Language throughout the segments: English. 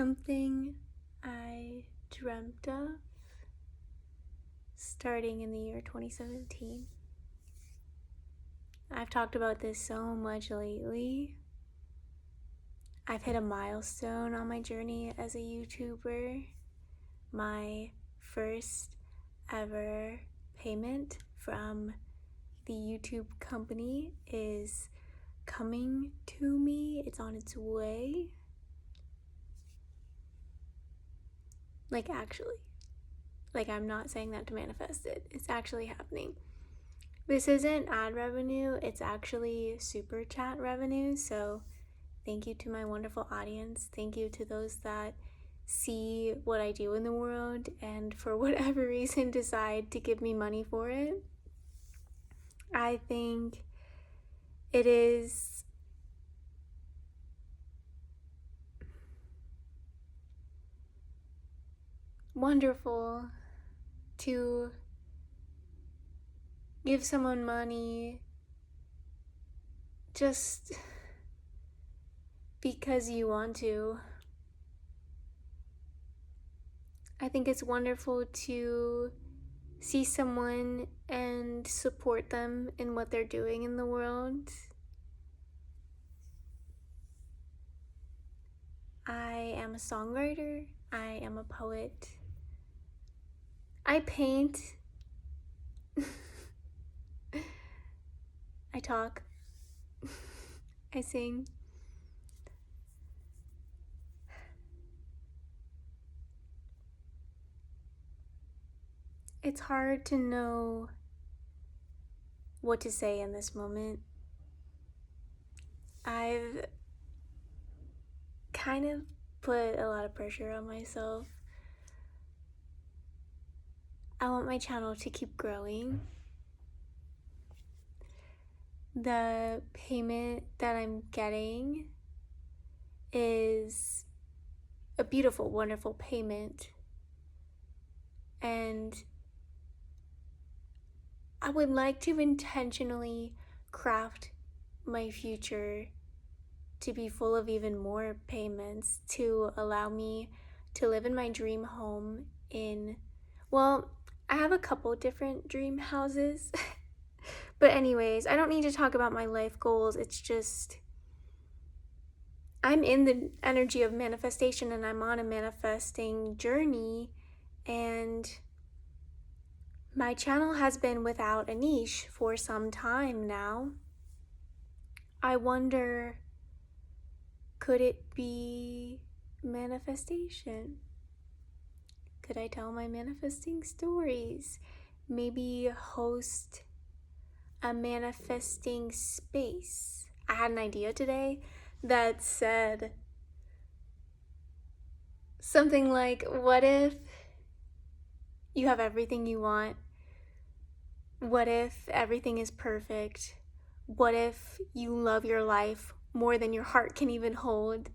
Something I dreamt of starting in the year 2017. I've talked about this so much lately. I've hit a milestone on my journey as a YouTuber. My first ever payment from the YouTube company is coming to me. It's on its way. I'm not saying that to manifest it. It's actually happening. This isn't ad revenue, it's actually super chat revenue. So thank you to my wonderful audience. Thank you to those that see what I do in the world and for whatever reason decide to give me money for it. I think it is wonderful to give someone money just because you want to. I think it's wonderful to see someone and support them in what they're doing in the world. I am a songwriter. I am a poet. I paint. I talk. I sing. It's hard to know what to say in this moment. I've kind of put a lot of pressure on myself. I want my channel to keep growing. The payment that I'm getting is a beautiful, wonderful payment. And I would like to intentionally craft my future to be full of even more payments to allow me to live in my dream home I have a couple different dream houses. But anyways, I don't need to talk about my life goals. It's just I'm in the energy of manifestation and I'm on a manifesting journey, and my channel has been without a niche for some time now. I wonder, could it be manifestation? Could I tell my manifesting stories? Maybe host a manifesting space. I had an idea today that said something like, what if you have everything you want? What if everything is perfect? What if you love your life more than your heart can even hold?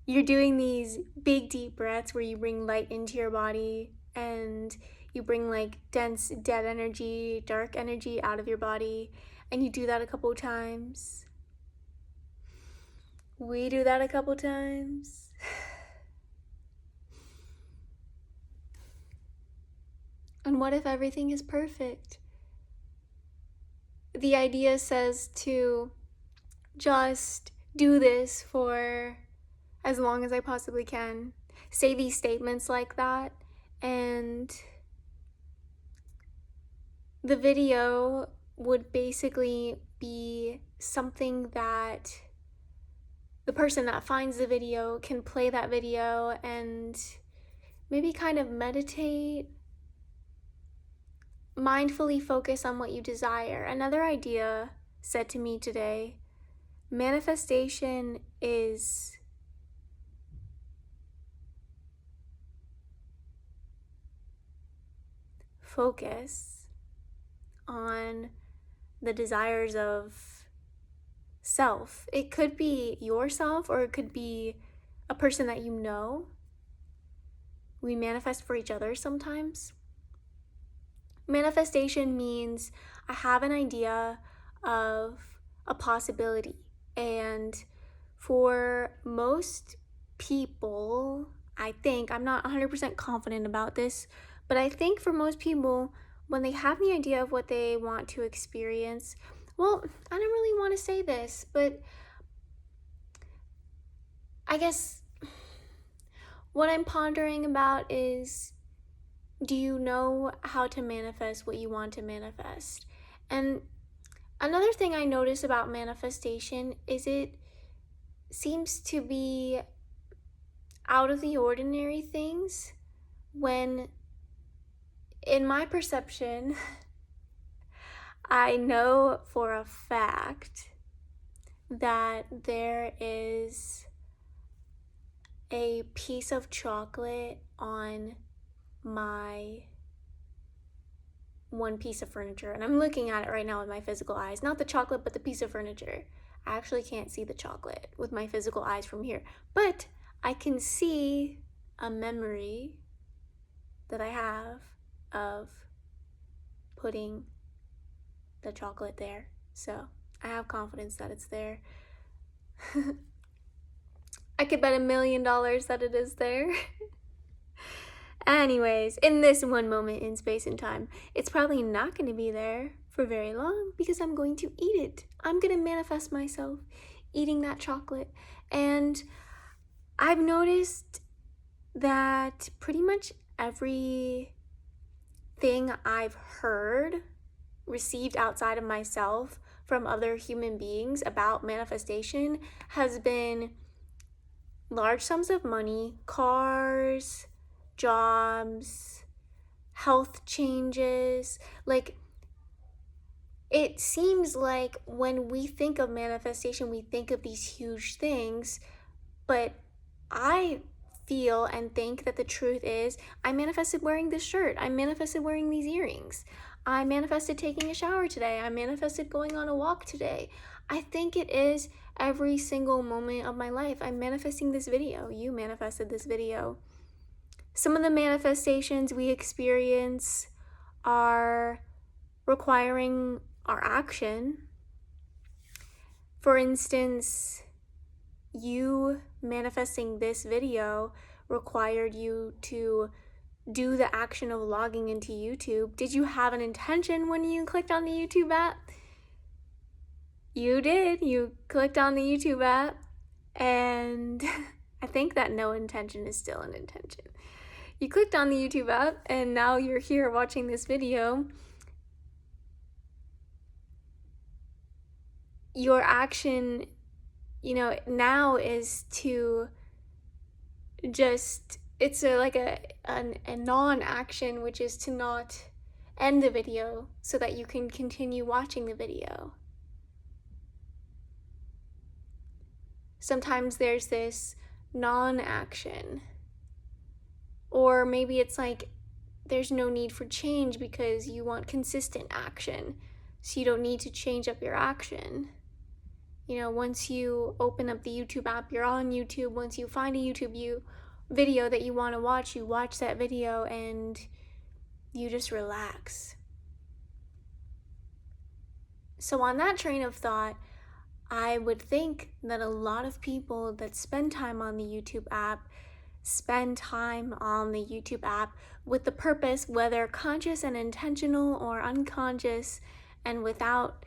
You're doing these big deep breaths where you bring light into your body and you bring like dense dead energy, dark energy out of your body, and you do that a couple times. We do that a couple times. And what if everything is perfect? The idea says to just do this for as long as I possibly can. Say these statements like that, and the video would basically be something that the person that finds the video can play that video and maybe kind of meditate, mindfully focus on what you desire. Another idea said to me today, manifestation is focus on the desires of self. It could be yourself or it could be a person that you know. We manifest for each other sometimes. Manifestation means I have an idea of a possibility, and for most people, I'm not 100% confident about this, but I think for most people, when they have the idea of what they want to experience, well, I don't really want to say this, but I guess what I'm pondering about is, do you know how to manifest what you want to manifest? And another thing I notice about manifestation is it seems to be out of the ordinary things when, in my perception, I know for a fact that there is a piece of chocolate on my one piece of furniture, and I'm looking at it right now with my physical eyes. Not the chocolate, but the piece of furniture. I actually can't see the chocolate with my physical eyes from here, but I can see a memory that I have of putting the chocolate there. So I have confidence that it's there. I could bet $1 million that it is there. Anyways, in this one moment in space and time, it's probably not going to be there for very long because I'm going to eat it. I'm going to manifest myself eating that chocolate. And I've noticed that pretty much everything I've heard, received outside of myself from other human beings about manifestation has been large sums of money, cars, jobs, health changes. Like, it seems like when we think of manifestation, we think of these huge things, but I feel and think that the truth is, I manifested wearing this shirt. I manifested wearing these earrings. I manifested taking a shower today. I manifested going on a walk today. I think it is every single moment of my life. I'm manifesting this video. You manifested this video. Some of the manifestations we experience are requiring our action. For instance, you manifesting this video required you to do the action of logging into YouTube. Did you have an intention when you clicked on the YouTube app? You did. You clicked on the YouTube app, and I think that no intention is still an intention. You clicked on the YouTube app, and now you're here watching this video. Your action, now is to just, it's a non-action, which is to not end the video so that you can continue watching the video. Sometimes there's this non-action, or maybe it's like there's no need for change because you want consistent action, so you don't need to change up your action. Once you open up the YouTube app, you're on YouTube. Once you find a YouTube video that you want to watch, you watch that video and you just relax. So on that train of thought, I would think that a lot of people that spend time on the YouTube app with the purpose, whether conscious and intentional or unconscious, and without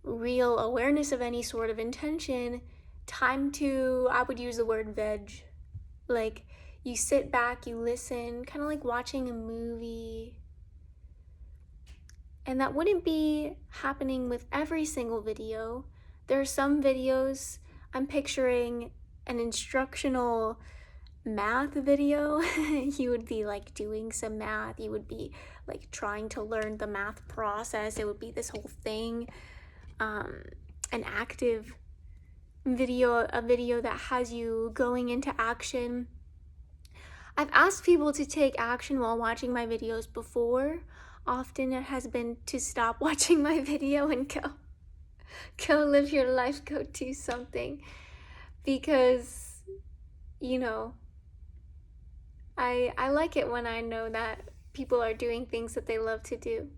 real awareness of any sort of intention, I would use the word veg. Like, you sit back, you listen, kind of like watching a movie. And that wouldn't be happening with every single video. There are some videos, I'm picturing an instructional math video. You would be like doing some math. You would be like trying to learn the math process. It would be this whole thing. An active video, a video that has you going into action. I've asked people to take action while watching my videos before. Often it has been to stop watching my video and go live your life, go do something. Because, I like it when I know that people are doing things that they love to do.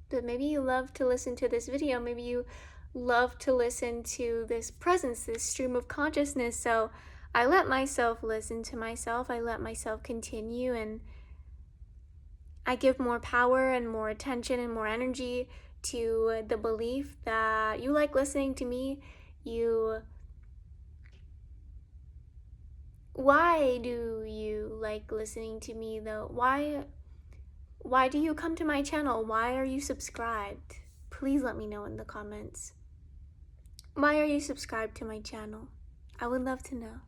But maybe you love to listen to this video. Maybe you love to listen to this presence, this stream of consciousness. So I let myself listen to myself. I let myself continue, and I give more power and more attention and more energy to the belief that you like listening to me. Why do you like listening to me though? Why do you come to my channel? Why are you subscribed? Please let me know in the comments. Why are you subscribed to my channel? I would love to know.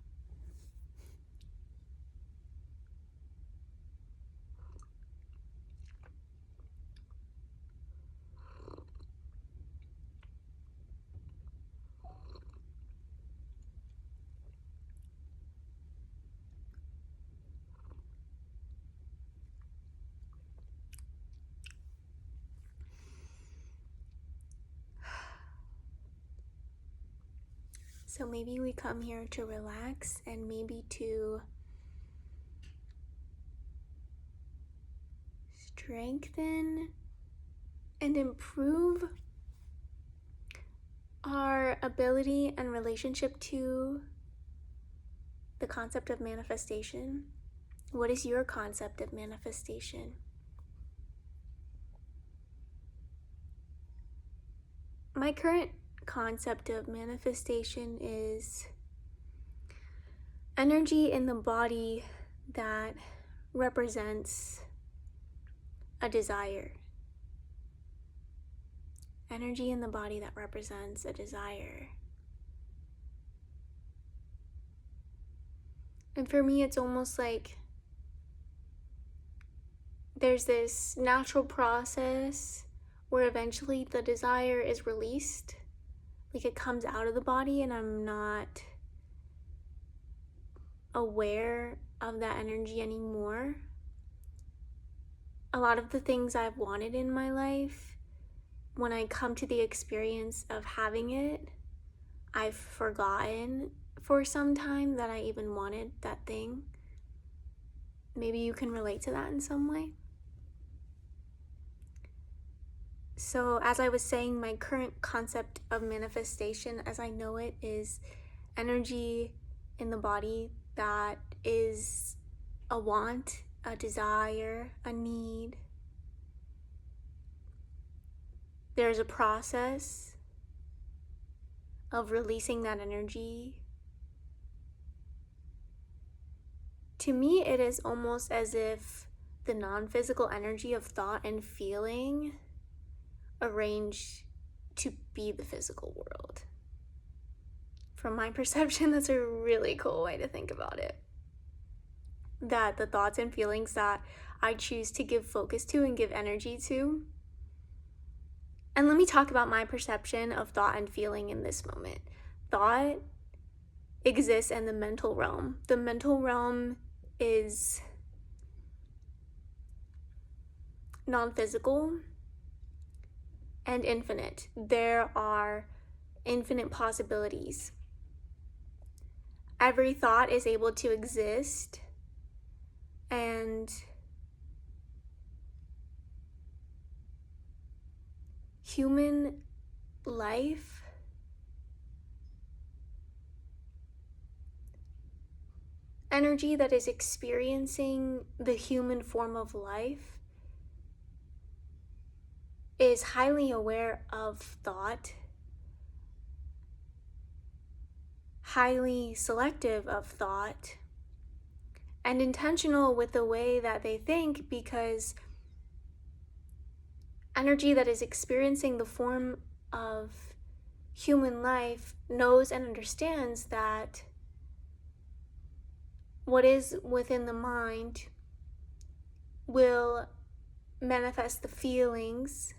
So maybe we come here to relax and maybe to strengthen and improve our ability and relationship to the concept of manifestation. What is your concept of manifestation? My current concept of manifestation is energy in the body that represents a desire. Energy in the body that represents a desire. And for me, it's almost like there's this natural process where eventually the desire is released. Like it comes out of the body and I'm not aware of that energy anymore. A lot of the things I've wanted in my life, when I come to the experience of having it, I've forgotten for some time that I even wanted that thing. Maybe you can relate to that in some way. So as I was saying, my current concept of manifestation as I know it is energy in the body that is a want, a desire, a need. There's a process of releasing that energy. To me, it is almost as if the non-physical energy of thought and feeling arranged to be the physical world. From my perception, that's a really cool way to think about it. That the thoughts and feelings that I choose to give focus to and give energy to. And let me talk about my perception of thought and feeling in this moment. Thought exists in the mental realm. The mental realm is non-physical and infinite. There are infinite possibilities. Every thought is able to exist, and human life energy that is experiencing the human form of life is highly aware of thought, highly selective of thought, and intentional with the way that they think, because energy that is experiencing the form of human life knows and understands that what is within the mind will manifest the feelings,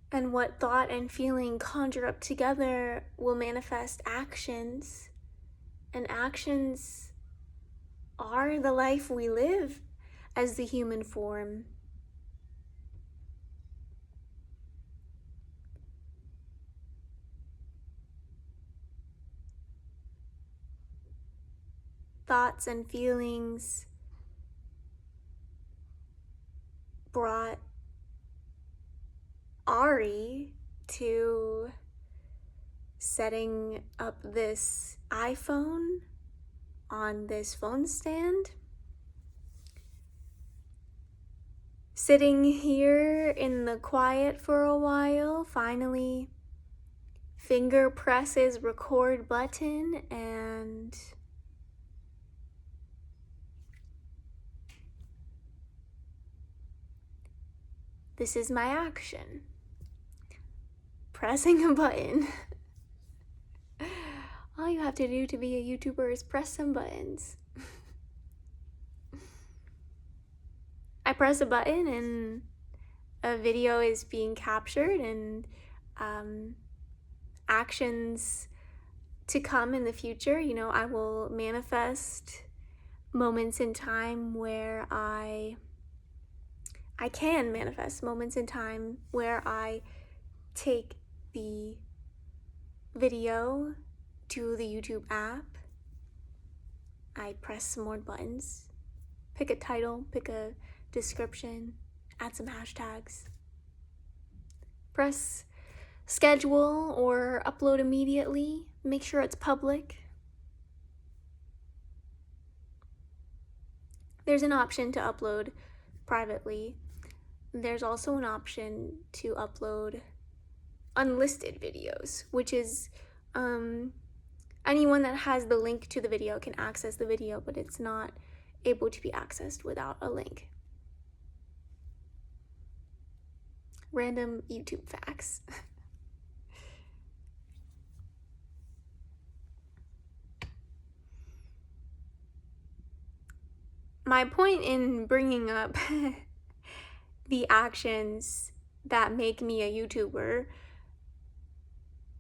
and what thought and feeling conjure up together will manifest actions, and actions are the life we live as the human form. Thoughts and feelings brought Ari to setting up this iPhone on this phone stand, sitting here in the quiet for a while, finally finger presses record button, and this is my action. Pressing a button. All you have to do to be a YouTuber is press some buttons. I press a button and a video is being captured, and actions to come in the future. I will manifest moments in time where I can manifest moments in time where I take the video to the YouTube app. I press some more buttons, pick a title, pick a description, add some hashtags, press schedule or upload immediately, make sure it's public. There's an option to upload privately. There's also an option to upload unlisted videos, which is anyone that has the link to the video can access the video, but it's not able to be accessed without a link. Random YouTube facts. My point in bringing up the actions that make me a YouTuber,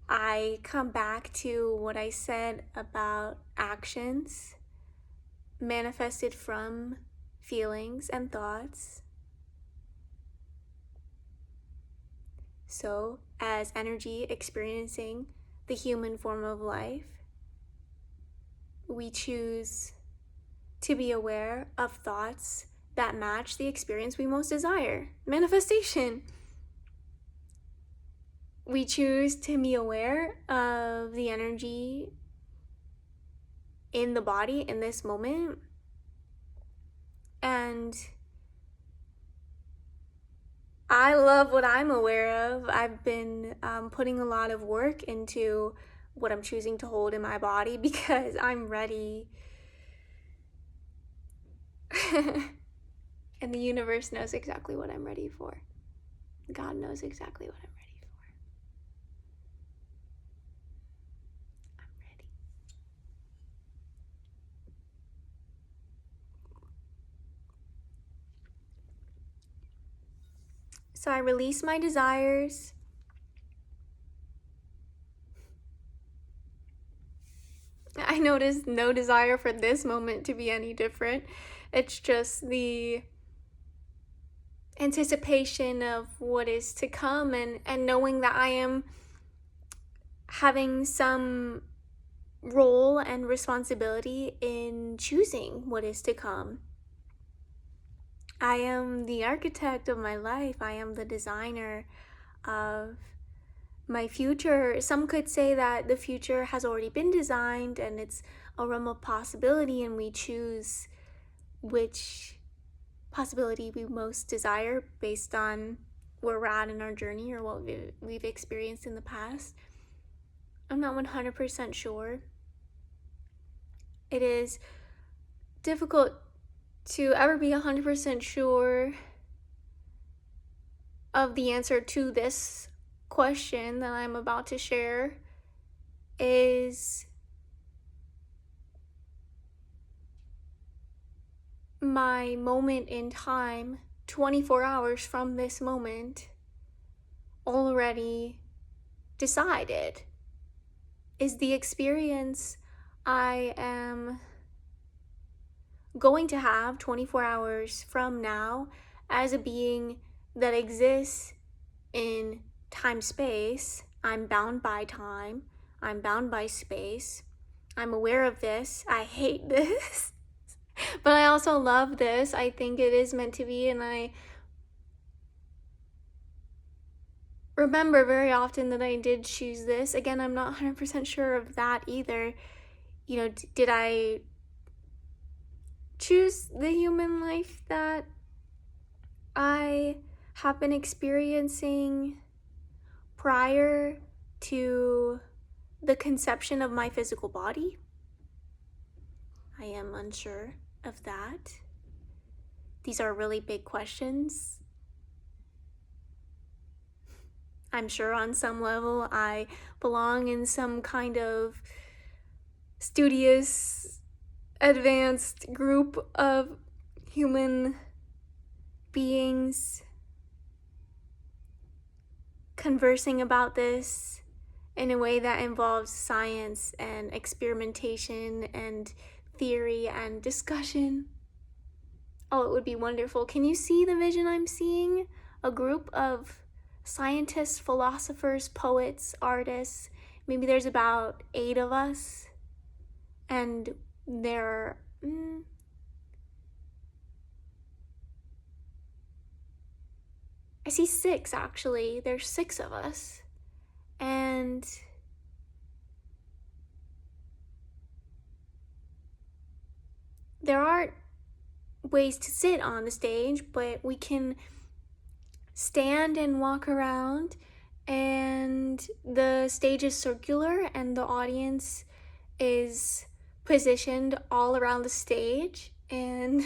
I come back to what I said about actions manifested from feelings and thoughts. So, as energy experiencing the human form of life, we choose to be aware of thoughts that match the experience we most desire. Manifestation. We choose to be aware of the energy in the body in this moment. And I love what I'm aware of. I've been putting a lot of work into what I'm choosing to hold in my body because I'm ready. And the universe knows exactly what I'm ready for. God knows exactly what I'm ready for. I'm ready. So I release my desires. I notice no desire for this moment to be any different. It's just the anticipation of what is to come, and knowing that I am having some role and responsibility in choosing what is to come. I am the architect of my life. I am the designer of my future. Some could say that the future has already been designed and it's a realm of possibility, and we choose which possibility we most desire based on where we're at in our journey or what we've experienced in the past. I'm not 100% sure. It is difficult to ever be 100% sure of the answer to this question that I'm about to share. Is my moment in time, 24 hours from this moment, already decided? Is the experience I am going to have 24 hours from now as a being that exists in time-space? I'm bound by time. I'm bound by space. I'm aware of this. I hate this. But I also love this. I think it is meant to be, and I remember very often that I did choose this. Again, I'm not 100% sure of that either. You know, did I choose the human life that I have been experiencing prior to the conception of my physical body? I am unsure of that. These are really big questions. I'm sure on some level I belong in some kind of studious, advanced group of human beings conversing about this in a way that involves science and experimentation and theory and discussion. Oh, it would be wonderful. Can you see the vision I'm seeing? A group of scientists, philosophers, poets, artists. Maybe there's about 8 of us. And there I see 6 actually. There's 6 of us. And there aren't ways to sit on the stage, but we can stand and walk around, and the stage is circular and the audience is positioned all around the stage. And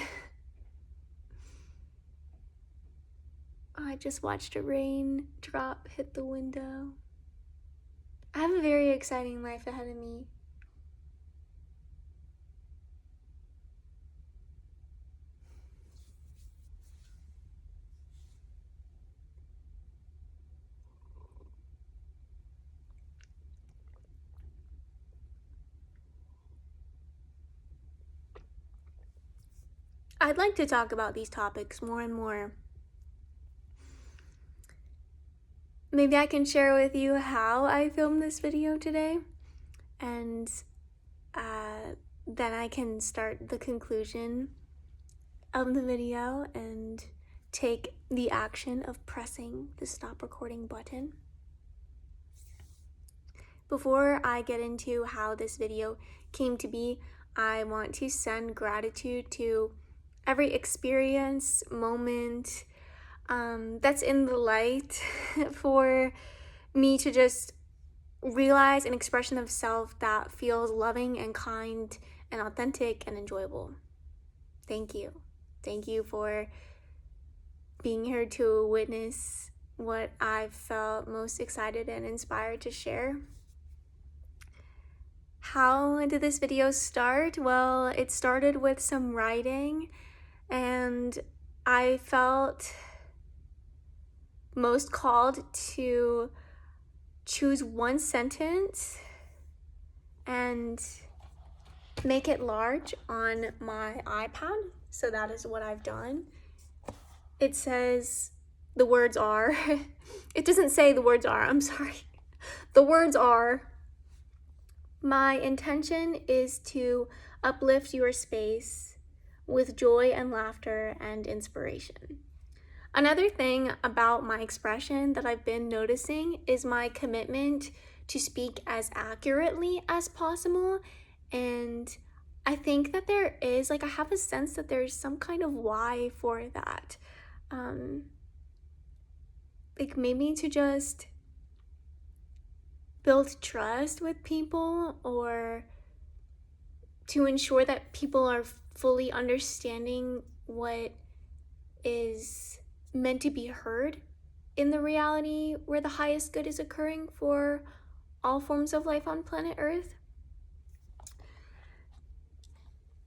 I just watched a raindrop hit the window. I have a very exciting life ahead of me. I'd like to talk about these topics more and more. Maybe I can share with you how I filmed this video today, and then I can start the conclusion of the video and take the action of pressing the stop recording button. Before I get into how this video came to be, I want to send gratitude to every experience, moment that's in the light for me to just realize an expression of self that feels loving and kind and authentic and enjoyable. Thank you. Thank you for being here to witness what I've felt most excited and inspired to share. How did this video start? Well, it started with some writing, and I felt most called to choose one sentence and make it large on my iPad. So that is what I've done. It says, the words are, it doesn't say the words are, I'm sorry. The words are, my intention is to uplift your space with joy and laughter and inspiration. Another thing about my expression that I've been noticing is my commitment to speak as accurately as possible. And I think that there is, I have a sense that there's some kind of why for that. Maybe to just build trust with people, or to ensure that people are fully understanding what is meant to be heard in the reality where the highest good is occurring for all forms of life on planet Earth.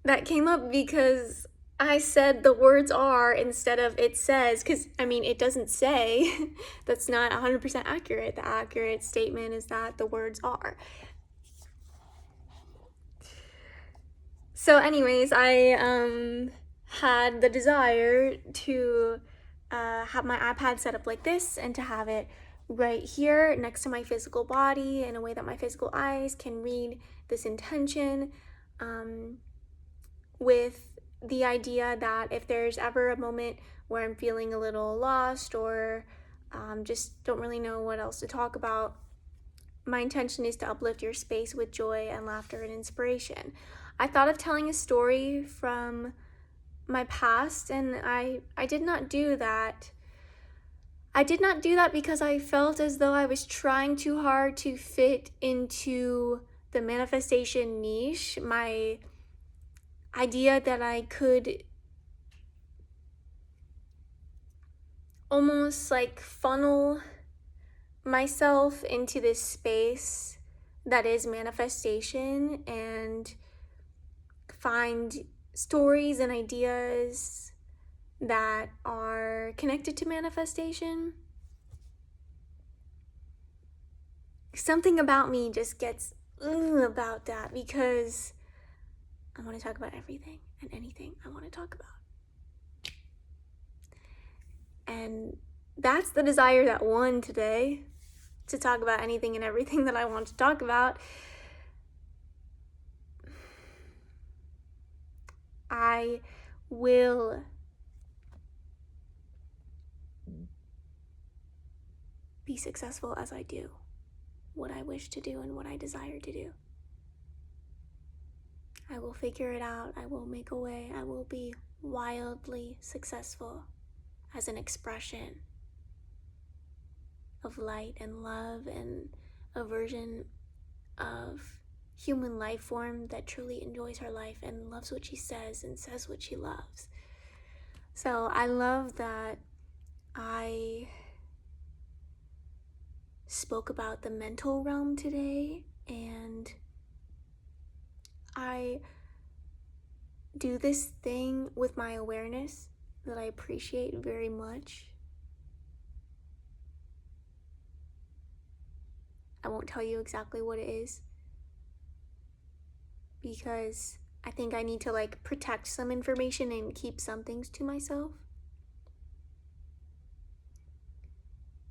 That came up because I said the words are instead of it says, because it doesn't say. That's not 100% accurate. The accurate statement is that the words are. So anyways, I had the desire to have my iPad set up like this, and to have it right here next to my physical body in a way that my physical eyes can read this intention, with the idea that if there's ever a moment where I'm feeling a little lost, or Just don't really know what else to talk about. My intention is to uplift your space with joy and laughter and inspiration. I thought of telling a story from my past, and I did not do that. I did not do that because I felt as though I was trying too hard to fit into the manifestation niche. My idea that I could almost like funnel myself into this space that is manifestation and find stories and ideas that are connected to manifestation. Something about me just gets about that because I want to talk about everything and anything I want to talk about. And that's the desire that won today, to talk about anything and everything that I want to talk about. I will be successful as I do what I wish to do and what I desire to do. I will figure it out. I will make a way. I will be wildly successful as an expression of light and love and a version of human life form that truly enjoys her life and loves what she says and says what she loves. So I love that I spoke about the mental realm today, and I do this thing with my awareness that I appreciate very much. I won't tell you exactly what it is because I think I need to like protect some information and keep some things to myself.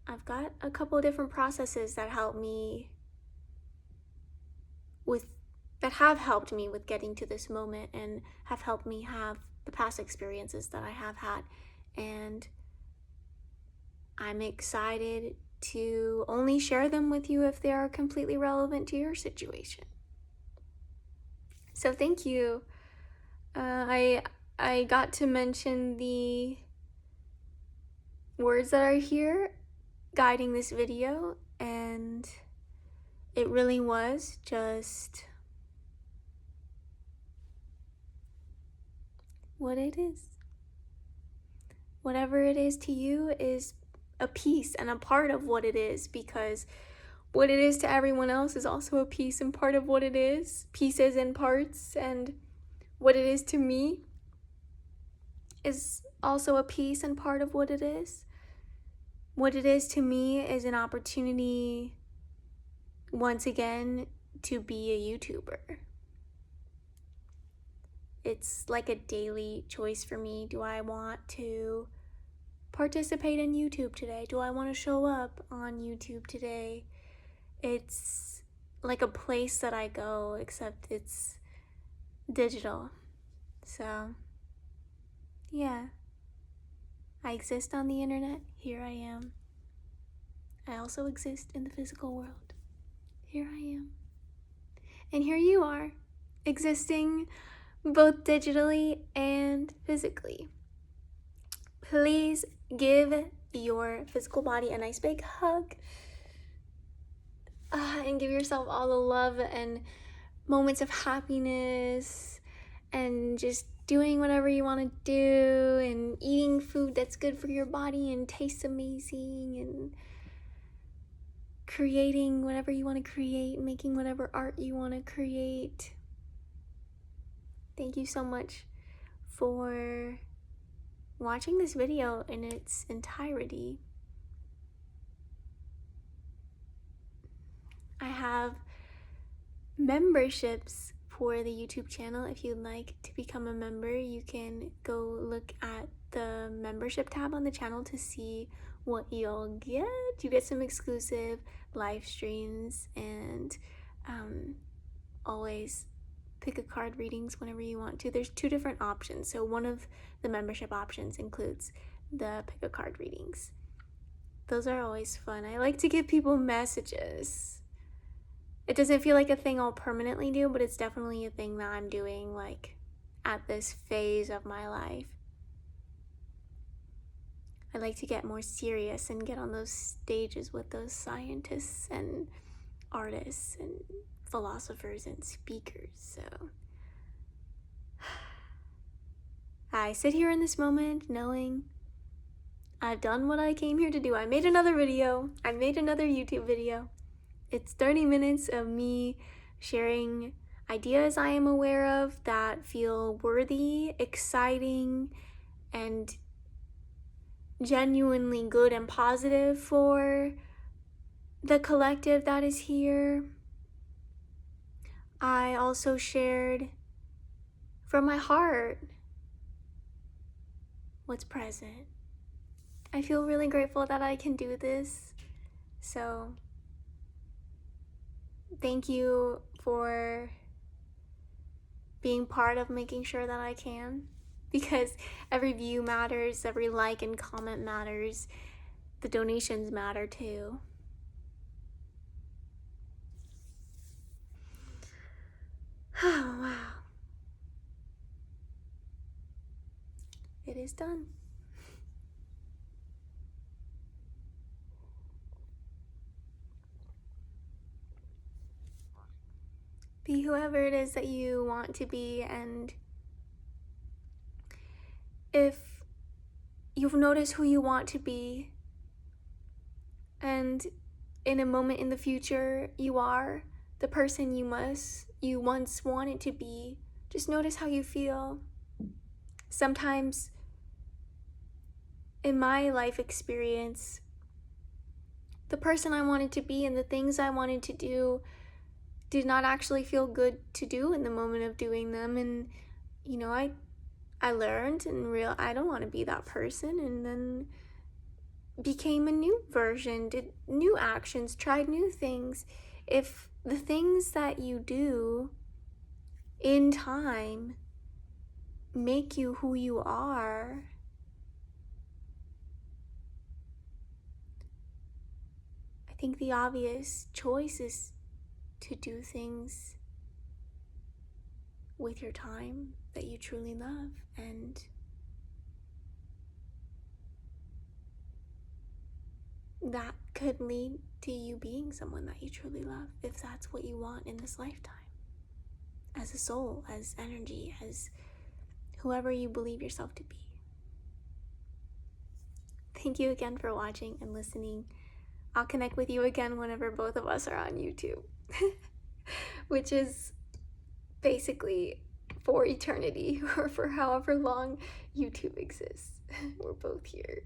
I've got a couple of different processes that have helped me with getting to this moment and have helped me have the past experiences that I have had. And I'm excited to only share them with you if they are completely relevant to your situation. So thank you. I got to mention the words that are here guiding this video, and it really was just what it is. Whatever it is to you is a piece and a part of what it is, because what it is to everyone else is also a piece and part of what it is, pieces and parts, and what it is to me is also a piece and part of what it is. What it is to me is an opportunity, once again, to be a YouTuber. It's like a daily choice for me. Do I want to participate in YouTube today? Do I want to show up on YouTube today? It's like a place that I go, except it's digital. So, yeah. I exist on the internet. Here I am. I also exist in the physical world. Here I am. And here you are, existing both digitally and physically. Please give your physical body a nice big hug. And give yourself all the love and moments of happiness and just doing whatever you want to do and eating food that's good for your body and tastes amazing and creating whatever you want to create, making whatever art you want to create. Thank you so much for watching this video in its entirety. I have memberships for the YouTube channel. If you'd like to become a member, you can go look at the membership tab on the channel to see what you'll get. You get some exclusive live streams and always pick a card readings whenever you want to. There's 2 different options. So one of the membership options includes the pick a card readings. Those are always fun. I like to give people messages. It doesn't feel like a thing I'll permanently do, but it's definitely a thing that I'm doing, like, at this phase of my life. I like to get more serious and get on those stages with those scientists and artists and philosophers and speakers. So I sit here in this moment knowing I've done what I came here to do. I made another video. I made another YouTube video. It's 30 minutes of me sharing ideas I am aware of that feel worthy, exciting, and genuinely good and positive for the collective that is here. I also shared from my heart what's present. I feel really grateful that I can do this. So thank you for being part of making sure that I can, because every view matters, every like and comment matters. The donations matter too. Oh, wow. It is done. Be whoever it is that you want to be, and if you've noticed who you want to be, and in a moment in the future you are the person you once wanted to be, just notice how you feel. Sometimes in my life experience, the person I wanted to be and the things I wanted to do did not actually feel good to do in the moment of doing them. And I learned and I don't want to be that person, and then became a new version, did new actions, tried new things. If the things that you do in time make you who you are, I think the obvious choice is to do things with your time that you truly love, and that could lead to you being someone that you truly love, if that's what you want in this lifetime. As a soul, as energy, as whoever you believe yourself to be. Thank you again for watching and listening. I'll connect with you again whenever both of us are on YouTube, which is basically for eternity, or for however long YouTube exists. We're both here.